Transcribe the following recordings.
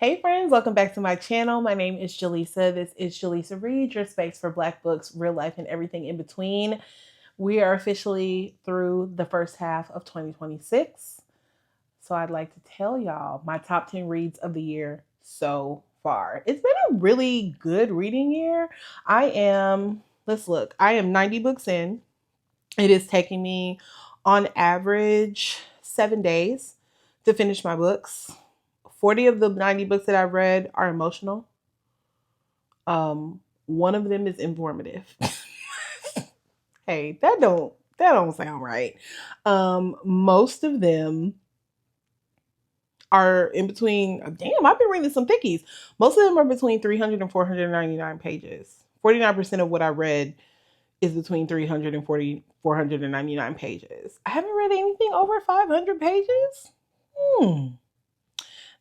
Hey friends, welcome back to my channel. My name is Jaleesa. This is Jaleesa Read, your space for Black books, real life, and everything in between. We are officially through the first half of 2026. So I'd like to tell y'all my top 10 reads of the year so far. It's been a really good reading year. Let's look, I am 90 books in. It is taking me on average 7 days to finish my books. 40 of the 90 books that I've read are emotional. One of them is informative. Hey, that don't sound right. Most of them are in between. Damn, I've been reading some thickies. Most of them are between 300 and 499 pages. 49% of what I read is between 300 and 499 pages. I haven't read anything over 500 pages.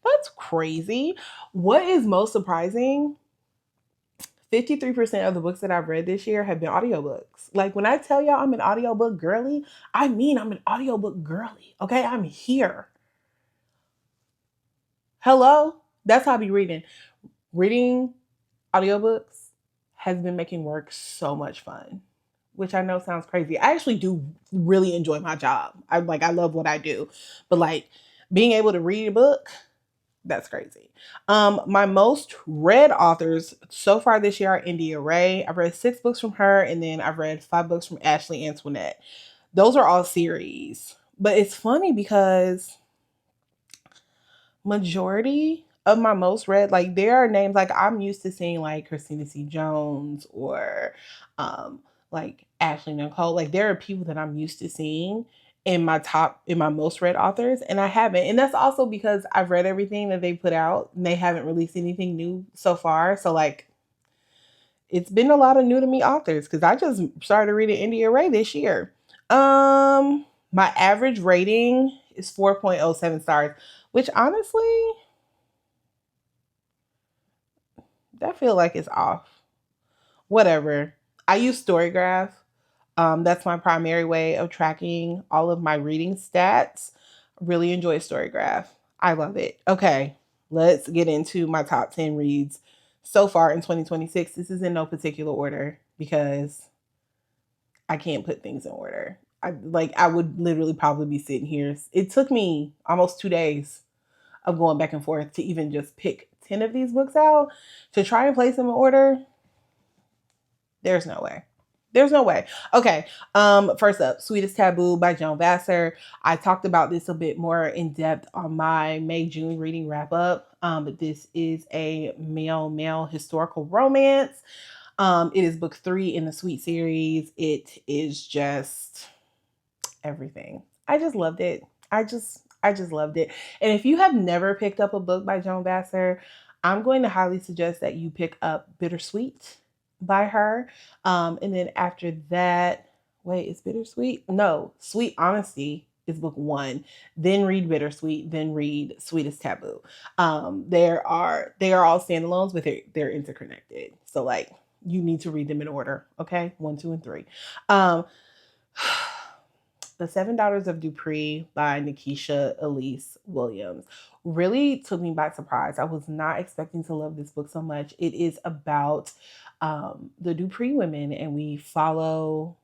That's crazy. What is most surprising? 53% of the books that I've read this year have been audiobooks. Like when I tell y'all I'm an audiobook girly, I mean I'm an audiobook girly. Okay, I'm here. Hello? That's how I be reading. Reading audiobooks has been making work so much fun, which I know sounds crazy. I actually do really enjoy my job. I love what I do. But like being able to read a book, that's crazy. My most read authors so far this year are N'Dia Rae. I've read 6 books from her, and then I've read 5 books from Ashley Antoinette. Those are all series. But it's funny because majority of my most read, like there are names like I'm used to seeing like Christina C. Jones or like Ashley Nicole. Like there are people that I'm used to seeing in my most read authors, and I haven't. And that's also because I've read everything that they put out and they haven't released anything new so far. So like it's been a lot of new to me authors because I just started reading N'Dia Rae this year. My average rating is 4.07 stars, which honestly, that feel like it's off. Whatever. I use Storygraph. That's my primary way of tracking all of my reading stats. Really enjoy Storygraph. I love it. Okay, let's get into my top 10 reads so far in 2026. This is in no particular order because I can't put things in order. I would literally probably be sitting here. It took me almost 2 days of going back and forth to even just pick 10 of these books out to try and place them in order. There's no way. There's no way. Okay. First up, Sweetest Taboo by Joan Vassar. I talked about this a bit more in depth on my May-June reading wrap up. But this is a male historical romance. It is book 3 in the Sweet series. It is just everything. I just loved it. I just loved it. And if you have never picked up a book by Joan Vassar, I'm going to highly suggest that you pick up Bittersweet by her. And then after that, wait, is Bittersweet? No, Sweet Honesty is book 1. Then read Bittersweet, then read Sweetest Taboo. They are all standalones, but they're interconnected. So like you need to read them in order, okay? 1, 2, and 3. The Seven Daughters of Dupree by Nikesha Elise Williams really took me by surprise. I was not expecting to love this book so much. It is about the Dupree women, and we follow,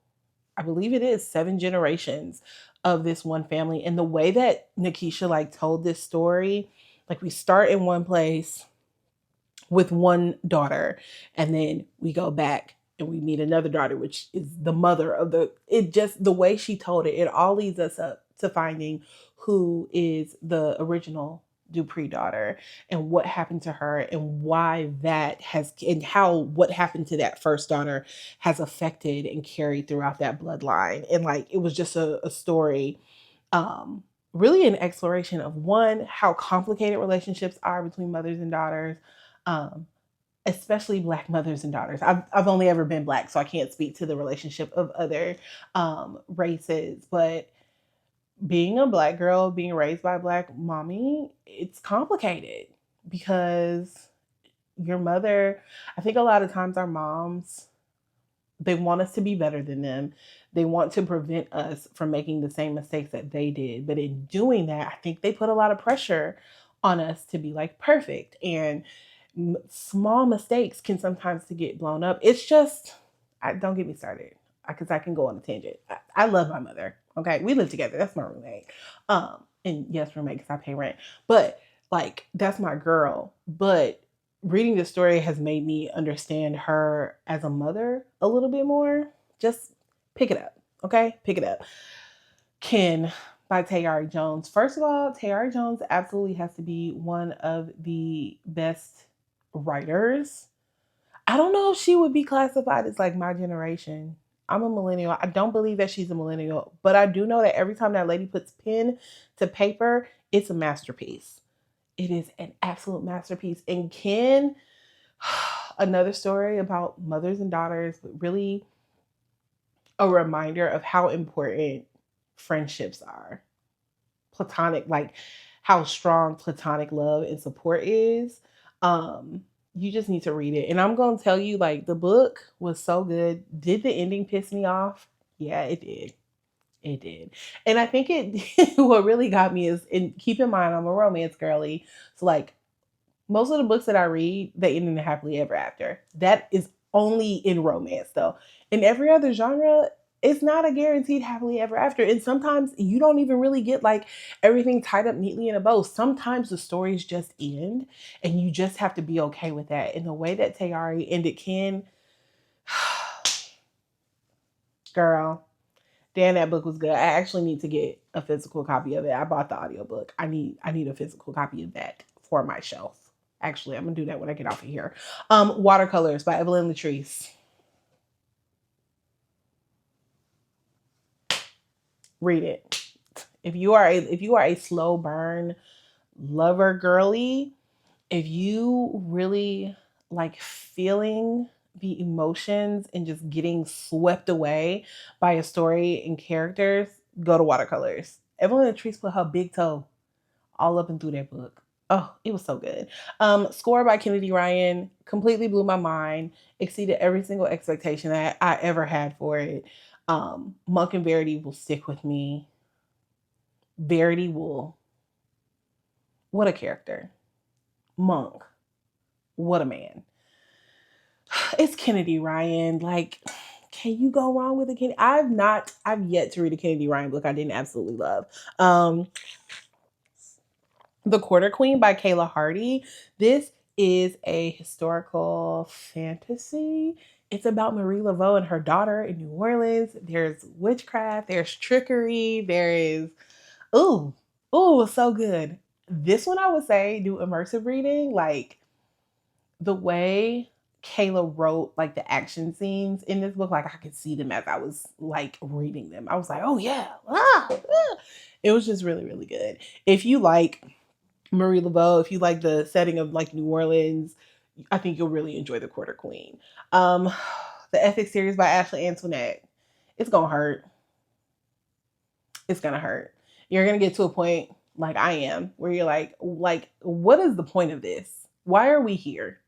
I believe it is 7 generations of this one family. And the way that Nikesha like told this story, like we start in one place with one daughter, and then we go back and we meet another daughter, which is the mother of the way she told it, it all leads us up to finding who is the original Dupree daughter and what happened to her and why that has, and how what happened to that first daughter has affected and carried throughout that bloodline. And like, it was just a story, really an exploration of one, how complicated relationships are between mothers and daughters, um, especially Black mothers and daughters. I've only ever been Black, so I can't speak to the relationship of other races. But being a Black girl, being raised by a Black mommy, it's complicated because your mother, I think a lot of times our moms, they want us to be better than them. They want to prevent us from making the same mistakes that they did. But in doing that, I think they put a lot of pressure on us to be like perfect, and small mistakes can sometimes to get blown up. It's just, don't get me started because I can go on a tangent. I love my mother. Okay, we live together. That's my roommate. And yes, roommate because I pay rent. But like that's my girl. But reading the story has made me understand her as a mother a little bit more. Just pick it up. Okay, pick it up. Ken by Tayari Jones. First of all, Tayari Jones absolutely has to be one of the best writers. I don't know if she would be classified as like my generation. I'm a millennial. I don't believe that she's a millennial, but I do know that every time that lady puts pen to paper, it's a masterpiece. It is an absolute masterpiece. And Ken, another story about mothers and daughters, but really a reminder of how important friendships are. Platonic, like how strong platonic love and support is. You just need to read it. And I'm gonna tell you, like, the book was so good. Did the ending piss me off? Yeah, it did. It did. And I think it what really got me is, and keep in mind I'm a romance girly. So like most of the books that I read, they end in a happily ever after. That is only in romance, though. In every other genre, it's not a guaranteed happily ever after. And sometimes you don't even really get like everything tied up neatly in a bow. Sometimes the stories just end and you just have to be okay with that. And the way that Tayari ended Ken, girl, damn, that book was good. I actually need to get a physical copy of it. I bought the audiobook. I need a physical copy of that for my shelf. Actually, I'm gonna do that when I get off of here. Watercolors by Evelyn Latrice. Read it. If you are a slow burn lover girly, if you really like feeling the emotions and just getting swept away by a story and characters, go to Watercolors. Evelyn Latrice put her big toe all up and through that book. Oh, it was so good. Score by N'Dia Rae completely blew my mind, exceeded every single expectation that I ever had for it. Monk and Verity will stick with me. Verity will, what a character. Monk, what a man. It's N'Dia Rae. Like, can you go wrong with a Kennedy? I've yet to read a N'Dia Rae book I didn't absolutely love. The Quarter Queen by Kayla Hardy. This is a historical fantasy. It's about Marie Laveau and her daughter in New Orleans. There's witchcraft, there's trickery, there is, so good. This one I would say do immersive reading, like the way Kayla wrote like the action scenes in this book, like I could see them as I was like reading them. I was like, oh yeah, it was just really, really good. If you like Marie Laveau, if you like the setting of like New Orleans, I think you'll really enjoy The Quarter Queen. The Ethics series by Ashley Antoinette. It's gonna hurt. It's gonna hurt. You're gonna get to a point like I am, where you're like, what is the point of this? Why are we here?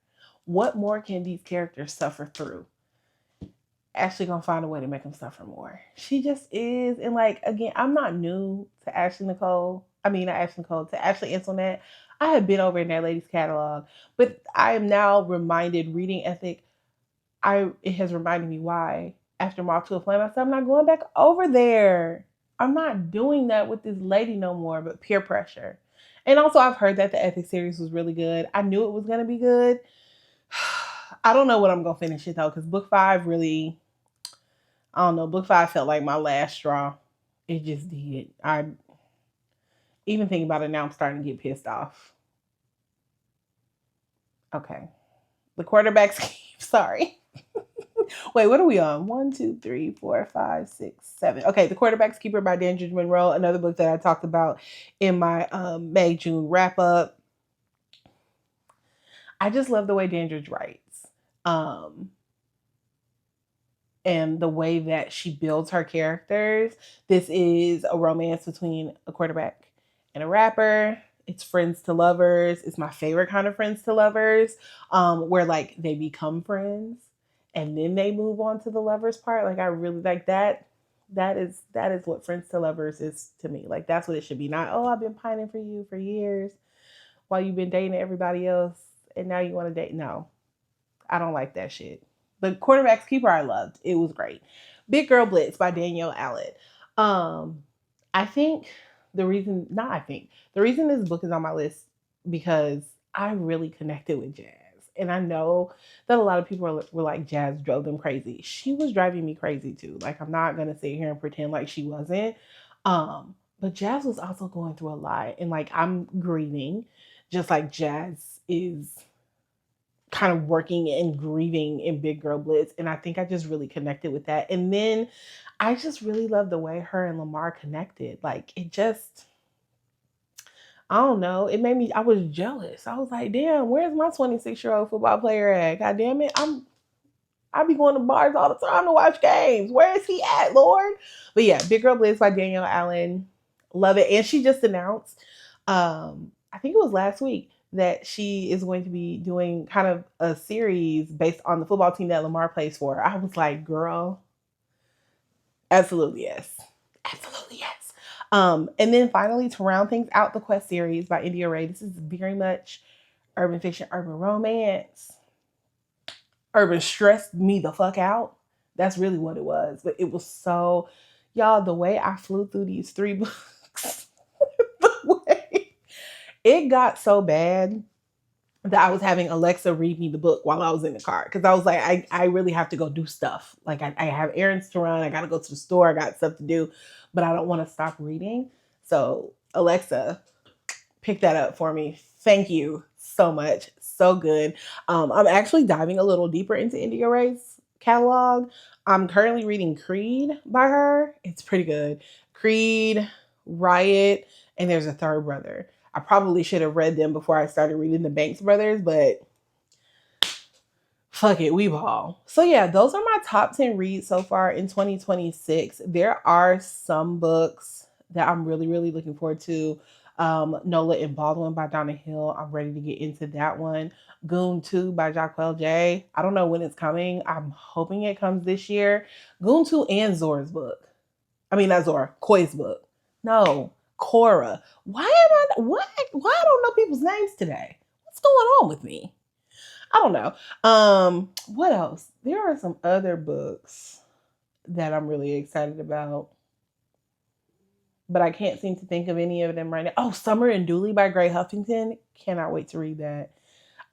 What more can these characters suffer through? Ashley gonna find a way to make them suffer more. She just is. And like again, I'm not new to Ashley Nicole. I mean not Ashley Nicole, to Ashley Antoinette. I have been over in that lady's catalog. But I am now reminded reading Ethic, it has reminded me why after Moth to a Flame, I said I'm not going back over there. I'm not doing that with this lady no more, but peer pressure. And also I've heard that the Ethic series was really good. I knew it was gonna be good. I don't know what I'm gonna finish it though, because book 5 really, I don't know, book 5 felt like my last straw. It just did. I even thinking about it now, I'm starting to get pissed off. Okay. The quarterback scheme, sorry. Wait, what are we on? 1, 2, 3, 4, 5, 6, 7. Okay, The Quarterback's Keeper by Dandridge Monroe, another book that I talked about in my May June wrap up. I just love the way Dandridge writes. And the way that she builds her characters. This is a romance between a quarterback and a rapper. It's friends to lovers. It's my favorite kind of friends to lovers, where like they become friends and then they move on to the lovers part. Like I really like that. That is what friends to lovers is to me. Like that's what it should be. Not, oh, I've been pining for you for years. while you've been dating everybody else and now you want to date. No, I don't like that shit. But Quarterback's Keeper, I loved. It was great. Big Girl Blitz by Danielle Allen. Um, I think the reason this book is on my list because I really connected with Jazz. And I know that a lot of people were like, Jazz drove them crazy. She was driving me crazy too. Like, I'm not going to sit here and pretend like she wasn't. But Jazz was also going through a lot. And like, I'm grieving just like Jazz is kind of working and grieving in Big Girl Blitz. And I think I just really connected with that. And then I just really love the way her and Lamar connected. Like it just, I don't know. It made me, I was jealous. I was like, damn, where's my 26-year-old football player at? God damn it. I be going to bars all the time to watch games. Where is he at, Lord? But yeah, Big Girl Blitz by Danielle Allen. Love it. And she just announced, I think it was last week, that she is going to be doing kind of a series based on the football team that Lamar plays for. I was like, girl, absolutely yes. Absolutely yes. And then finally, to round things out, the Quest series by N'Dia Rae. This is very much urban fiction, urban romance. Urban stressed me the fuck out. That's really what it was. But it was so, y'all, the way I flew through these 3 books, the way it got so bad that I was having Alexa read me the book while I was in the car. Because I was like, I really have to go do stuff. Like I have errands to run. I got to go to the store. I got stuff to do. But I don't want to stop reading. So Alexa, pick that up for me. Thank you so much. So good. I'm actually diving a little deeper into N'Dia Rae's catalog. I'm currently reading Creed by her. It's pretty good. Creed, Riot, and there's a third brother. I probably should have read them before I started reading the Banks brothers, but fuck it, we ball. So yeah, those are my top 10 reads so far in 2026. There are some books that I'm really, really looking forward to. Nola and Baldwin by Donna Hill. I'm ready to get into that one. Goon 2 by Jaquel J. I don't know when it's coming. I'm hoping it comes this year. Goon 2 and Zora's book. I mean, not Zora, Koi's book. No, Cora. Why I don't know people's names today? What's going on with me? I don't know. What else? There are some other books that I'm really excited about, but I can't seem to think of any of them right now. Oh, Summer and Dooley by Gray Huffington. Cannot wait to read that.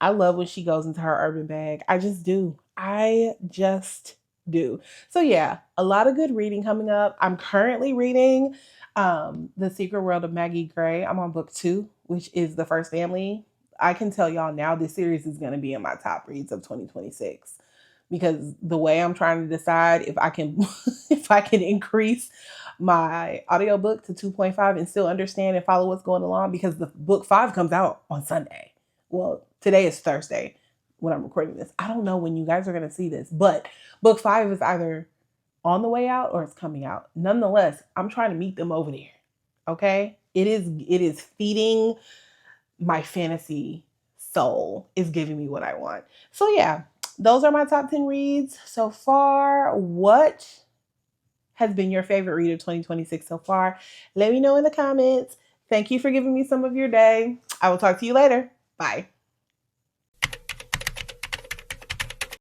I love when she goes into her urban bag. I just do. I just do. So yeah, a lot of good reading coming up. I'm currently reading The Secret World of Maggie Gray. I'm on book 2, which is The First Family. I can tell y'all now this series is going to be in my top reads of 2026 because the way I'm trying to decide if I can if I can increase my audiobook to 2.5 and still understand and follow what's going along, because the book 5 comes out on Sunday. Well, today is Thursday when I'm recording this. I don't know when you guys are going to see this, but book 5 is either on the way out or it's coming out. Nonetheless, I'm trying to meet them over there. Okay? It is feeding my fantasy soul, is giving me what I want. So yeah, those are my top 10 reads so far. What has been your favorite read of 2026 so far? Let me know in the comments. Thank you for giving me some of your day. I will talk to you later. Bye.